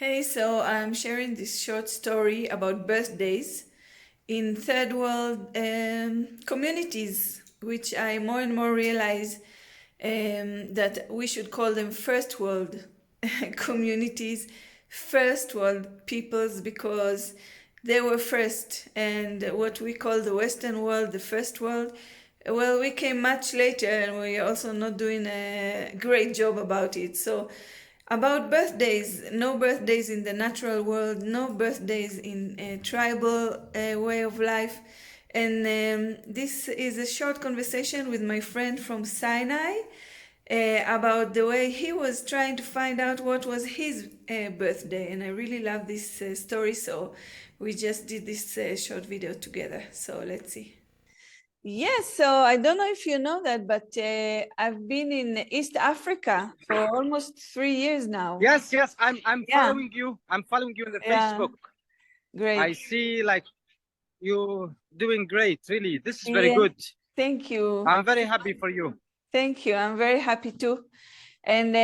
Hey, so I'm sharing this short story about birthdays in third world communities, which I more and more realize that we should call them first world communities, first world peoples, because they were first, and what we call the Western world, the first world. Well, we came much later, and we're also not doing a great job about it. So, about birthdays, no birthdays in the natural world, no birthdays in a tribal way of life. And this is a short conversation with my friend from Sinai about the way he was trying to find out what was his birthday. And I really love this story, so we just did this short video together. So let's see. Yes, so I don't know if you know that, but I've been in East Africa for almost 3 years now. Yes, I'm Yeah. following you. I'm following you on the Yeah. Facebook. Great. I see like you doing great, really. This is very Yeah. good. Thank you. I'm very happy for you. Thank you. I'm very happy too. And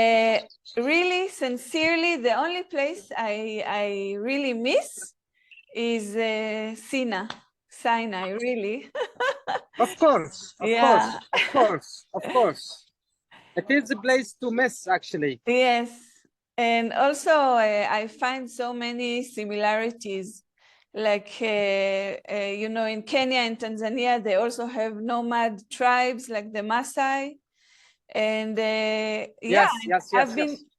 really, sincerely, the only place I really miss is Sinai, really. Of course, of Yeah. course, of course, of course. It is a place to miss, actually. Yes. And also, I find so many similarities. Like, in Kenya and Tanzania, they also have nomad tribes like the Maasai. And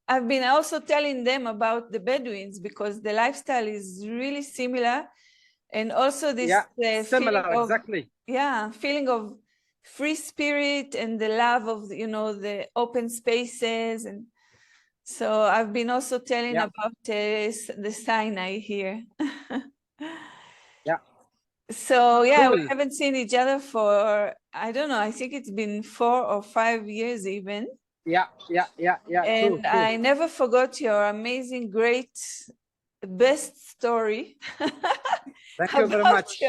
I've been also telling them about the Bedouins because the lifestyle is really similar. And also this similar, feeling of, exactly. feeling of free spirit and the love of, the open spaces. And so I've been also telling about the Sinai here. Yeah. So yeah, we Cool. haven't seen each other for, I don't know, I think it's been 4 or 5 years even. Yeah. And True. I never forgot your amazing, great, best story. Thank you very much.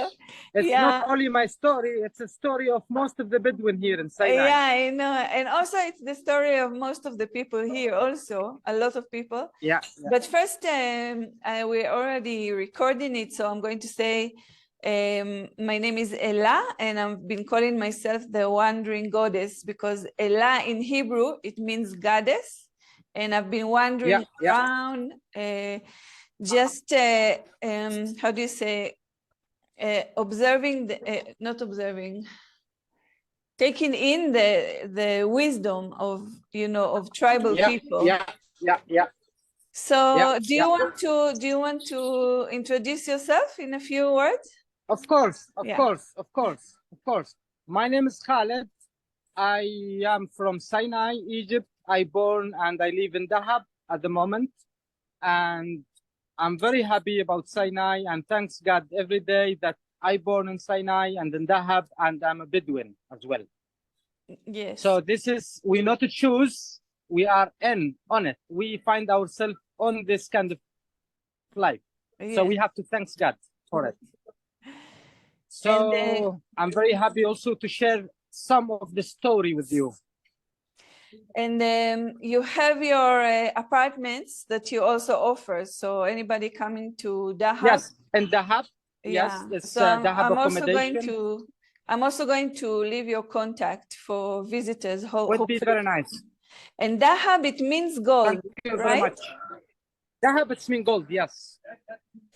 It's Yeah. not only my story, it's a story of most of the Bedouin here in Sinai. Yeah, I know. And also it's the story of most of the people here also, a lot of people. Yeah. But first, we're already recording it, so I'm going to say, my name is Ella, and I've been calling myself the wandering goddess because Ella in Hebrew, it means goddess. And I've been wandering around, just, how do you say, observing, not observing, taking in the wisdom of, of tribal people. Yeah. So do you want to introduce yourself in a few words? Of course. My name is Khaled. I am from Sinai, Egypt. I born and I live in Dahab at the moment. And I'm very happy about Sinai and thanks God every day that I born in Sinai and in Dahab and I'm a Bedouin as well. Yes. So this is, we not to choose, we are on it. We find ourselves on this kind of life. Yes. So we have to thank God for it. So I'm very happy also to share some of the story with you. And you have your apartments that you also offer. So anybody coming to Dahab? Yes, and Dahab. Yes, it's so Dahab accommodation. I'm also going to leave your contact for visitors. Would be very nice. And Dahab, it means gold. Thank you very much. Dahab, it means gold. Yes,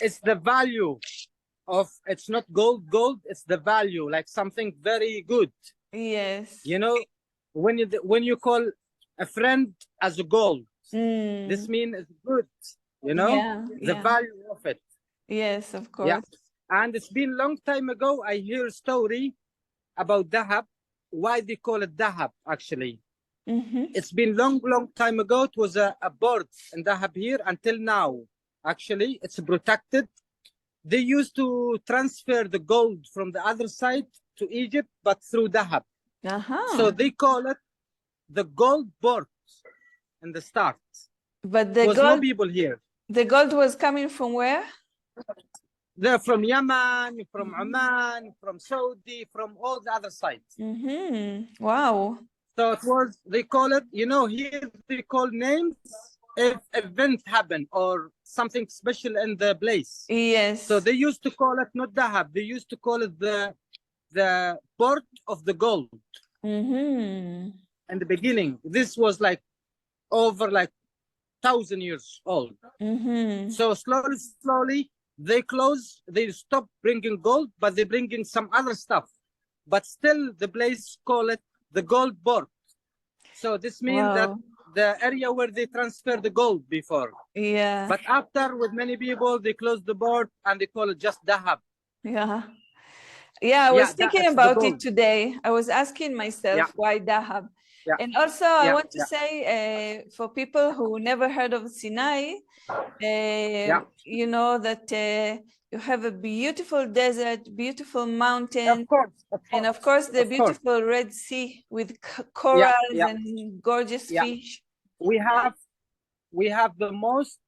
it's the value of. It's not gold. It's the value, like something very good. Yes. You know, when you call a friend as a gold, this means it's good. You know, the value of it. Yes, of course. Yeah. And it's been a long time ago. I hear a story about Dahab. Why they call it Dahab, actually. It's been long time ago. It was a bird in Dahab here until now. Actually, it's protected. They used to transfer the gold from the other side to Egypt, but through Dahab. So they call it the gold port in the start. But there was no people here. The gold was coming from where? They're from Yemen, from Oman, from Saudi, from all the other sides. Wow. So it was, they call it, here they call names if event happen or something special in the place. Yes. So they used to call it not Dahab. They used to call it the port of the gold. In the beginning, this was like over like 1,000 years old. So slowly they close. They stop bringing gold, but they bring in some other stuff. But still, the place call it the gold port. So this means that the area where they transfer the gold before. Yeah. But after, with many people, they close the port and they call it just Dahab. Yeah. Yeah, I was thinking it's about it today. I was asking myself why Dahab. Yeah. And also I want to say for people who never heard of Sinai, you know that you have a beautiful desert, beautiful mountain, and of course the beautiful Red Sea with corals and gorgeous fish. We have the most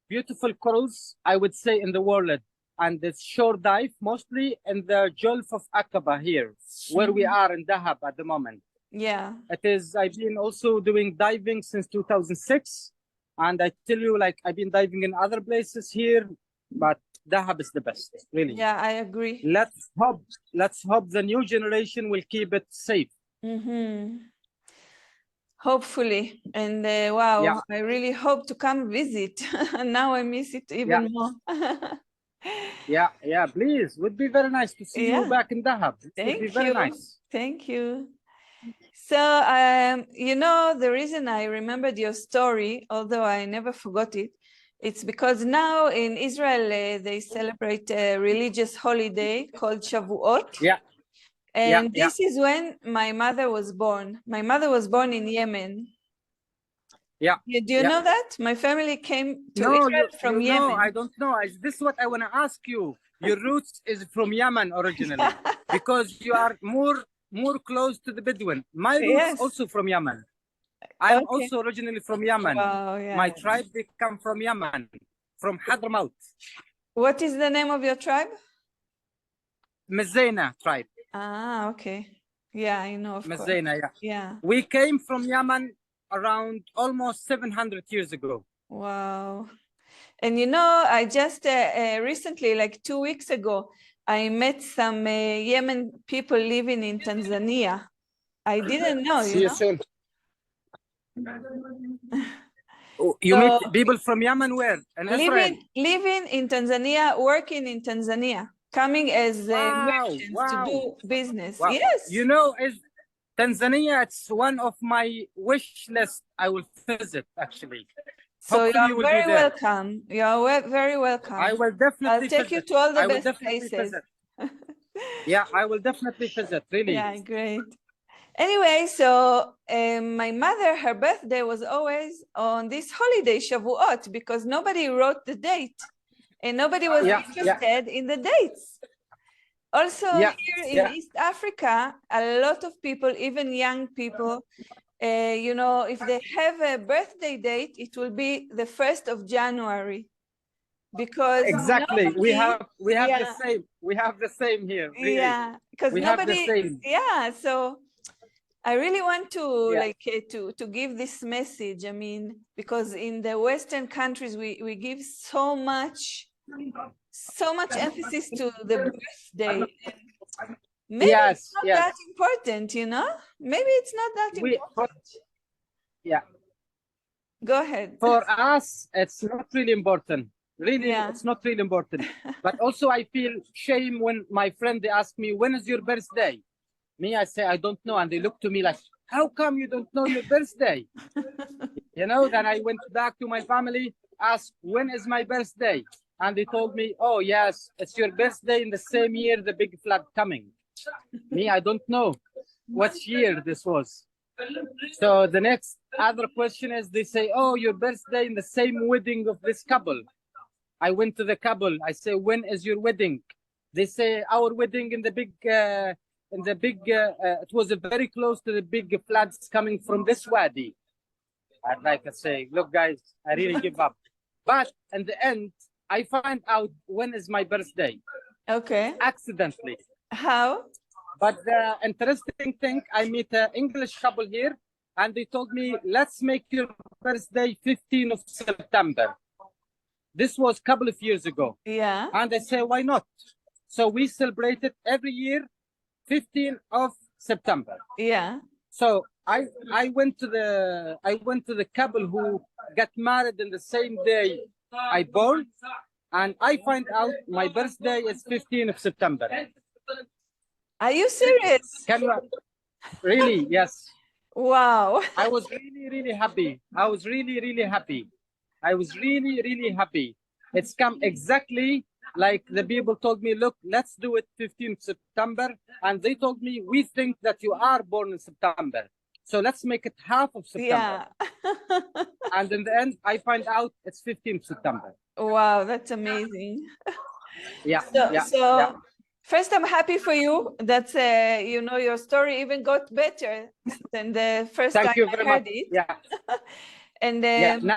beautiful corals, I would say, in the world. And it's shore dive, mostly in the Gulf of Aqaba here, where we are in Dahab at the moment. Yeah. It is, I've been also doing diving since 2006. And I tell you, like, I've been diving in other places here, but Dahab is the best, really. Yeah, I agree. Let's hope the new generation will keep it safe. Hopefully. And wow, I really hope to come visit. And now I miss it even more. Yeah, please. Would be very nice to see you back in Dahab. Would be very nice. Thank you. So, you know, the reason I remembered your story, although I never forgot it, it's because now in Israel, they celebrate a religious holiday called Shavuot. And this is when my mother was born. My mother was born in Yemen. Do you know that? My family came to Israel from Yemen. No, I don't know. This is what I want to ask you. Your roots is from Yemen originally, because you are more close to the Bedouin. My roots also from Yemen. I'm also originally from Yemen. My tribe, they come from Yemen, from Hadramaut. What is the name of your tribe? Muzeina tribe. Ah, okay. Yeah, I know, of Muzeina, course. Yeah. We came from Yemen around almost 700 years ago. Wow. And you know, I just recently, like 2 weeks ago, I met some Yemen people living in Tanzania. I didn't know, See you soon. You meet people from Yemen where? In Israel? Living in Tanzania, working in Tanzania, coming as merchants to do business. Yes. You know, Tanzania, it's one of my wish list. I will visit, actually. So you're very welcome. You're very welcome. I will definitely I'll take you to all the best places. Yeah, I will definitely visit, really. Yeah, great. Anyway, so my mother, her birthday was always on this holiday, Shavuot, because nobody wrote the date and nobody was interested in the dates. Also, here in East Africa, a lot of people, even young people, you know, if they have a birthday date, it will be the 1st of January. Because exactly, we have the same. We have the same here. Really. Yeah, because nobody. Yeah, so I really want to to give this message. I mean, because in the Western countries we give so much emphasis to the birthday. Maybe it's not that important, you know? Maybe it's not that important. Go ahead. For us, it's not really important. Really, it's not really important. But also I feel shame when my friend, they ask me, when is your birthday? Me, I say, I don't know. And they look to me like, how come you don't know your birthday? You know, then I went back to my family, asked, when is my birthday? And they told me, oh, yes, it's your birthday in the same year the big flood coming. Me, I don't know what year this was. So the next other question is, they say, oh, your birthday in the same wedding of this couple. I went to the couple. I say, when is your wedding? They say, our wedding in the big, it was very close to the big floods coming from this wadi. I'd like to say, look, guys, I really give up. But in the end, I find out when is my birthday. Okay. Accidentally. How? But the interesting thing, I meet an English couple here, and they told me, let's make your birthday 15th of September. This was a couple of years ago. Yeah. And I say, why not? So we celebrate it every year, 15th of September. Yeah. So I went to the couple who got married in the same day I born, and I find out my birthday is 15th of September. Are you serious? Can you really? Yes. Wow. I was really happy. I was really happy. I was really happy. It's come exactly like the people told me, look, let's do it 15th September. And they told me, we think that you are born in September. So let's make it half of September. Yeah. And in the end, I find out it's 15th September. Wow, that's amazing. Yeah. So first, I'm happy for you that you know, your story even got better than the first time I heard it. Yeah. And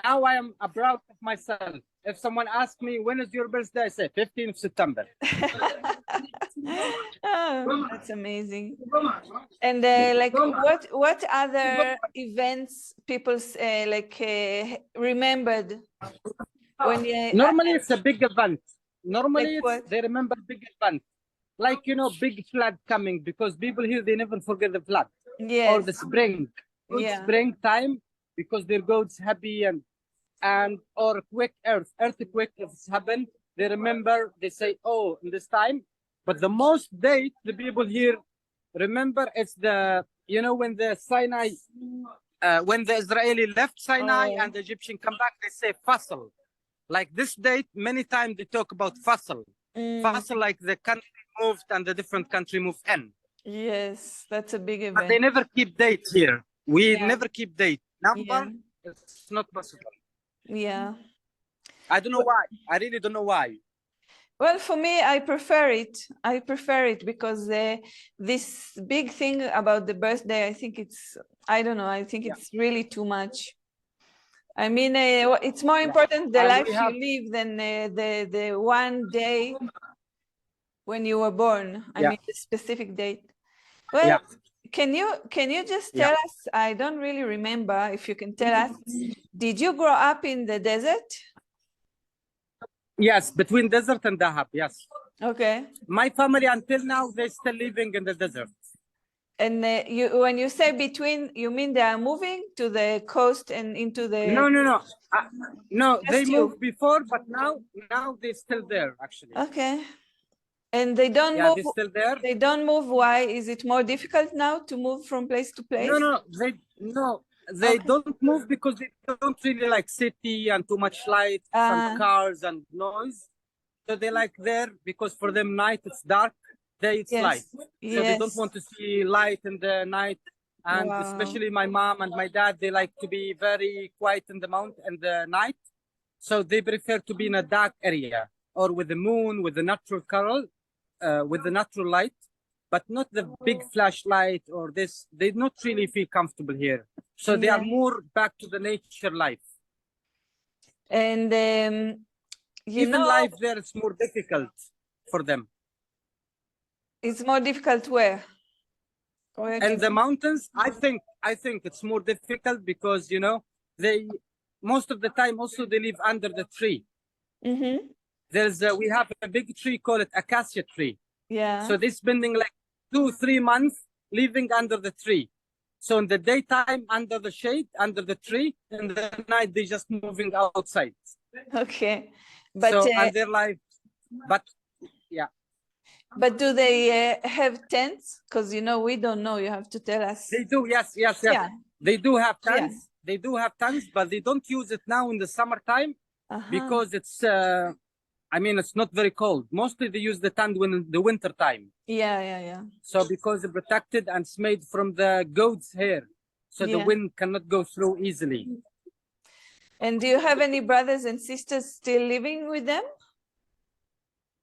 now I am proud of myself. If someone asks me when is your birthday, I say 15th September. Oh, that's amazing. And like, what other events people remembered when you? Normally, it's a big event. Normally, Like they remember big event, like, you know, big flood coming, because people here, they never forget the flood. Yes. Or the spring, springtime, because their goats happy, and or quick earthquake if it's happened, they remember, they say, oh, in this time. But the most date the people here remember, it's the, you know, when the Sinai, when the Israeli left Sinai and the Egyptian come back, they say Fasl. Like this date, many times they talk about Fasl. Fasl, like the country moved and the different country moved in. Yes, that's a big event. But they never keep date here. We never keep date. Number, it's not possible. Yeah. I don't know why. I really don't know why. Well, for me, I prefer it. I prefer it because this big thing about the birthday, I think it's, I don't know, I think it's really too much. I mean, it's more important the And life you live than the one day when you were born. I mean, the specific date. Well, can you just tell us, I don't really remember, if you can tell us, did you grow up in the desert? Yes, between desert and Dahab, yes. Okay. My family until now, they're still living in the desert. And when you say between, you mean they are moving to the coast and into the... No. No, they moved before, but now they're still there, actually. Okay. And they don't move. They're still there. They don't move. Why? Is it more difficult now to move from place to place? They don't move because they don't really like city and too much light and cars and noise. So they like there because for them night it's dark, day it's light. So they don't want to see light in the night. And especially my mom and my dad, they like to be very quiet in the mountain in the night. So they prefer to be in a dark area or with the moon, with the natural color, with the natural light, but not the big flashlight or this. They not really feel comfortable here. So they are more back to the nature life. And even life there is more difficult for them. It's more difficult where? And the mountains, I think it's more difficult because, you know, they most of the time also they live under the tree. Mm-hmm. We have a big tree called acacia tree. Yeah. So they're spending like 2-3 months living under the tree. So in the daytime under the shade, under the tree, and the night they just moving outside. Okay, but so and their life, but yeah. But do they have tents? Because, you know, we don't know. You have to tell us. They do, yes. Yeah. They do have tents. Yeah. They do have tents, but they don't use it now in the summertime because it's, I mean, it's not very cold. Mostly they use the tent in the winter time. Yeah. So because it's protected and it's made from the goat's hair, so the wind cannot go through easily. And do you have any brothers and sisters still living with them?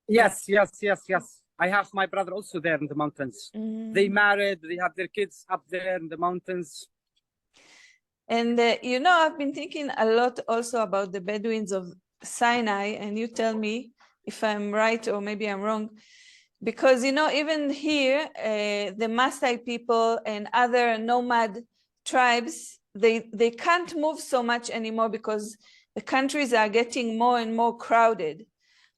Yes. I have my brother also there in the mountains. They married, they have their kids up there in the mountains. And, you know, I've been thinking a lot also about the Bedouins of Sinai, and you tell me if I'm right or maybe I'm wrong. Because, you know, even here, the Maasai people and other nomad tribes, they can't move so much anymore because the countries are getting more and more crowded.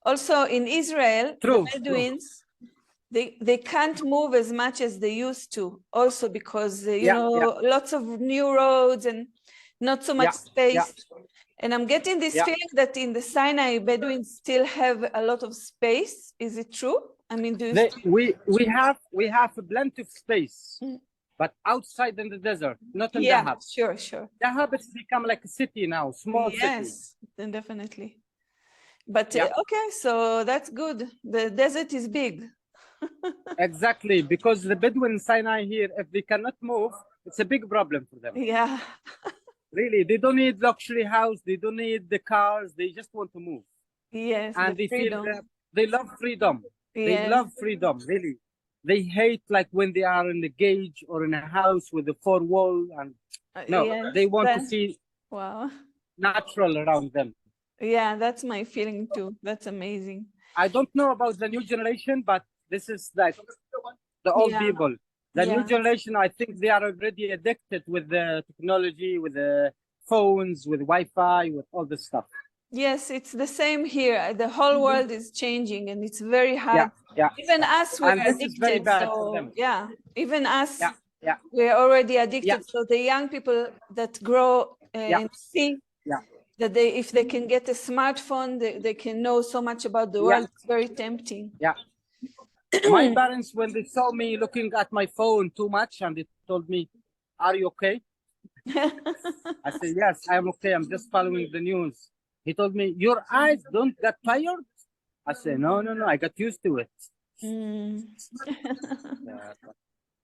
Also in Israel, True. the Bedouins, they can't move as much as they used to, also because lots of new roads and not so much space. And I'm getting this feeling that in the Sinai, Bedouins still have a lot of space. Is it true? I mean, we have plenty of space, but outside in the desert, not in Dahab. Sure. Dahab has become like a city now, small city. Yes, then definitely. But okay, so that's good. The desert is big. Exactly, because the Bedouin Sinai here, if they cannot move, it's a big problem for them. Yeah. Really, they don't need luxury house. They don't need the cars. They just want to move. Yes, and they feel they love freedom. Yes. They love freedom, really. They hate like when they are in a cage or in a house with a four wall, and they want to see natural around them. Yeah, that's my feeling too. That's amazing. I don't know about the new generation, but this is like the old people. The new generation, I think they are already addicted with the technology, with the phones, with Wi-Fi, with all this stuff. Yes, it's the same here. The whole world is changing, and it's very hard. Even us, we're addicted. Is very bad for them. Even us, we're already addicted. So the young people that grow and see that if they can get a smartphone, they can know so much about the world. It's very tempting. My parents, when they saw me looking at my phone too much, and they told me, "Are you okay?" I said, "Yes, I'm okay. I'm just following the news." He told me, "Your eyes don't get tired?" I said, no, I got used to it.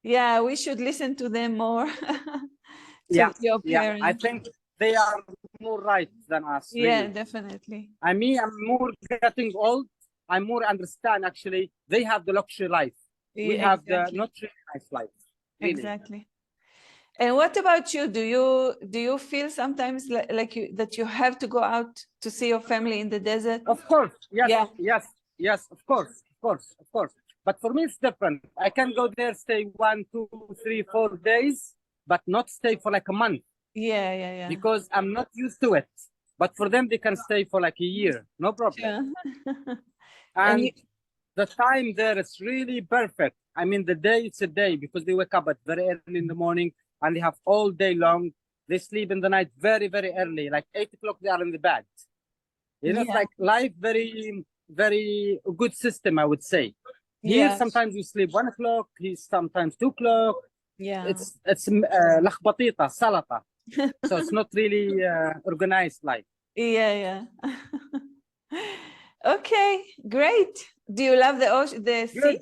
Yeah, we should listen to them more. Your parents. I think they are more right than us. Yeah, really. Definitely. I'm more getting old. I more understand, actually. They have the luxury life. We have the not really nice life. Really. Exactly. And what about you? Do you feel sometimes that you have to go out to see your family in the desert? Of course, yes, of course. But for me, it's different. I can go there, stay 1, 2, 3, 4 days, but not stay for like a month. Yeah. Because I'm not used to it. But for them, they can stay for like a year, no problem. And the time there is really perfect. I mean, the day, it's a day, because they wake up at very early in the morning, and they have all day long. They sleep in the night very, very early, like 8 o'clock, they are in the bed. It's like life, very, very good system, I would say. Here, sometimes you sleep 1 o'clock, sometimes 2 o'clock. It's لخبطيطة, salata. So it's not really organized life. Yeah. Okay, great. Do you love the ocean, the sea?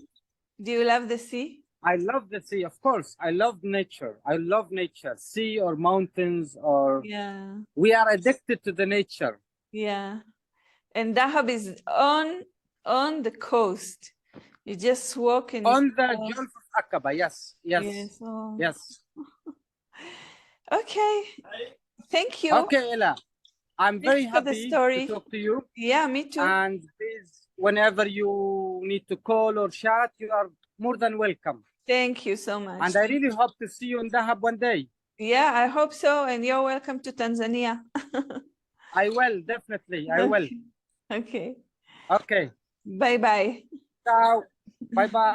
Do you love the sea? I love the sea, of course. I love nature. Sea or mountains, or we are addicted to the nature. Yeah. And Dahab is on the coast. You just walk in on the Gulf of Aqaba. Yes. Okay. Thank you. Okay, Ella. I'm very happy to talk to you. Yeah, me too. And please, whenever you need to call or chat, you are more than welcome. Thank you so much. And I really hope to see you in Dahab one day. Yeah, I hope so. And you're welcome to Tanzania. I will, definitely. I will. Okay. Okay. Bye-bye. Ciao. Bye-bye.